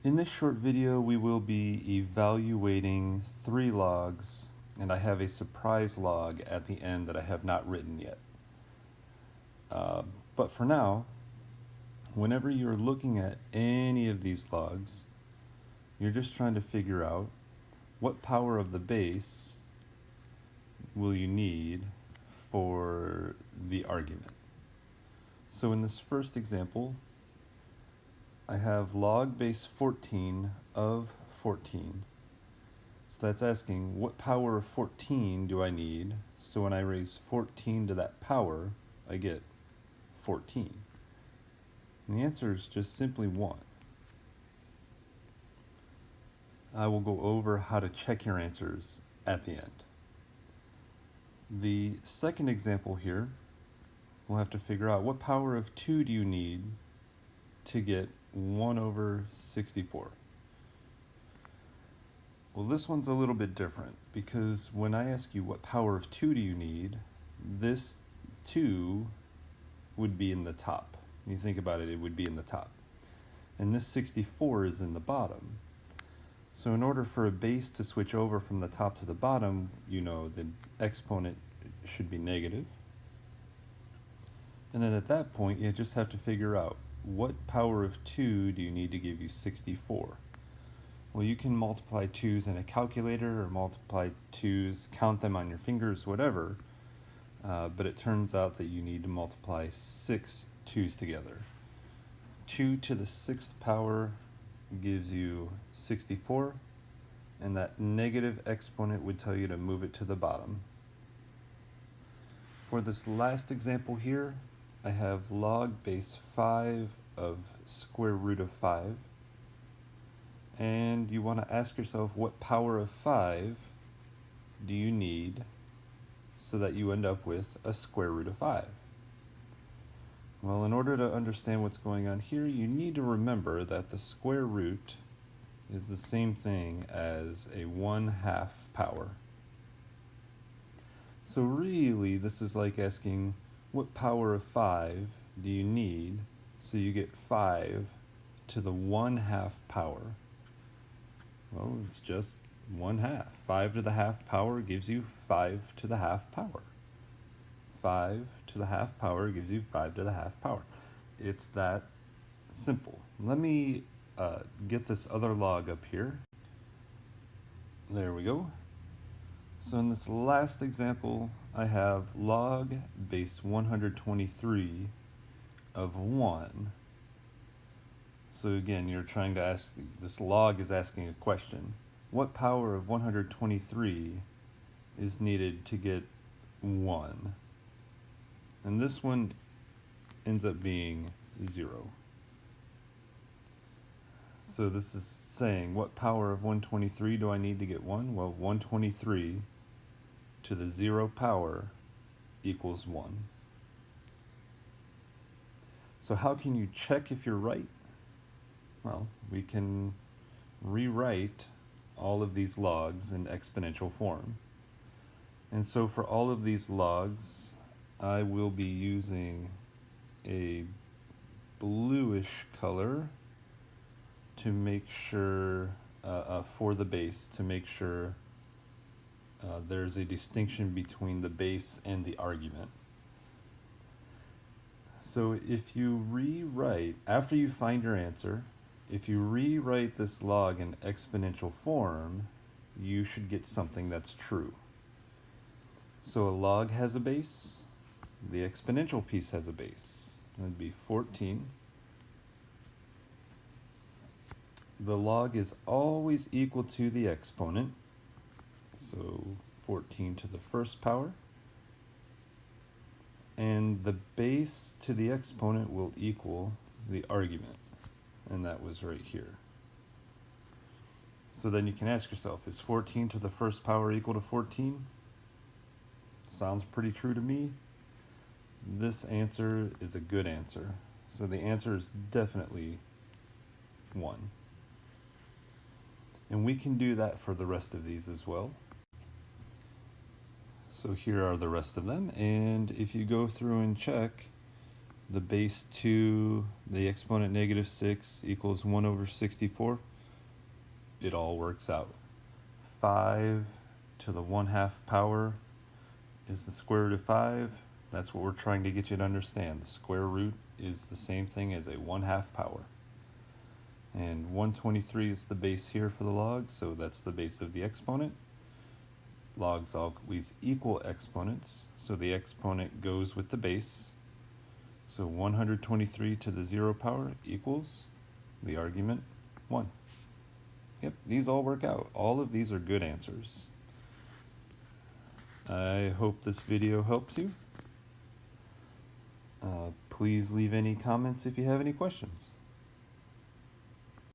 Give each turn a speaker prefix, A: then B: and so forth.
A: In this short video, we will be evaluating 3 logs, and I have a surprise log at the end that I have not written yet. But for now, whenever you're looking at any of these logs, you're just trying to figure out what power of the base will you need for the argument. So in this first example, I have log base 14 of 14. So that's asking what power of 14 do I need? So when I raise 14 to that power, I get 14. And the answer is just simply 1. I will go over how to check your answers at the end. The second example here, we'll have to figure out what power of 2 do you need to get 1 over 64. Well, this one's a little bit different because when I ask you what power of 2 do you need, this 2 would be in the top. You think about it, it would be in the top. And this 64 is in the bottom. So in order for a base to switch over from the top to the bottom, you know the exponent should be negative. And then at that point, you just have to figure out what power of 2 do you need to give you 64? Well, you can multiply 2's in a calculator or multiply 2's, count them on your fingers, whatever. But it turns out that you need to multiply 6 2's together. 2 to the 6th power gives you 64, and that negative exponent would tell you to move it to the bottom. For this last example here, I have log base 5 of square root of 5, and you want to ask yourself what power of 5 do you need so that you end up with a square root of 5. Well, in order to understand what's going on here, you need to remember that the square root is the same thing as a 1/2 power. So really, this is like asking what power of 5 do you need so you get 5 to the 1/2 power. Well, it's just 1/2. 5 to the 1/2 power gives you 5 to the 1/2 power. 5 to the 1/2 power gives you 5 to the 1/2 power. It's that simple. Let me get this other log up here. There we go. So in this last example, I have log base 123 of 1. So again, you're trying to ask, this log is asking a question. What power of 123 is needed to get 1? And this one ends up being 0. So this is saying, what power of 123 do I need to get 1? Well, 123 to the 0 power equals 1. So how can you check if you're right? Well, we can rewrite all of these logs in exponential form. And so for all of these logs, I will be using a bluish color to make sure, for the base, to make sure there's a distinction between the base and the argument. So if you rewrite, after you find your answer, if you rewrite this log in exponential form, you should get something that's true. So a log has a base, the exponential piece has a base. It would be 14. The log is always equal to the exponent, so 14 to the 1st power. And the base to the exponent will equal the argument, and that was right here. So then you can ask yourself, is 14 to the 1st power equal to 14? Sounds pretty true to me. This answer is a good answer. So the answer is definitely 1. And we can do that for the rest of these as well. So here are the rest of them, and if you go through and check, the base 2, the exponent negative 6 equals 1 over 64. It all works out. 5 to the 1/2 power is the square root of 5. That's what we're trying to get you to understand. The square root is the same thing as a 1/2 power. And 123 is the base here for the log, so that's the base of the exponent. Logs always equal exponents, so the exponent goes with the base. So 123 to the 0 power equals the argument 1. Yep, these all work out. All of these are good answers. I hope this video helps you. Please leave any comments if you have any questions.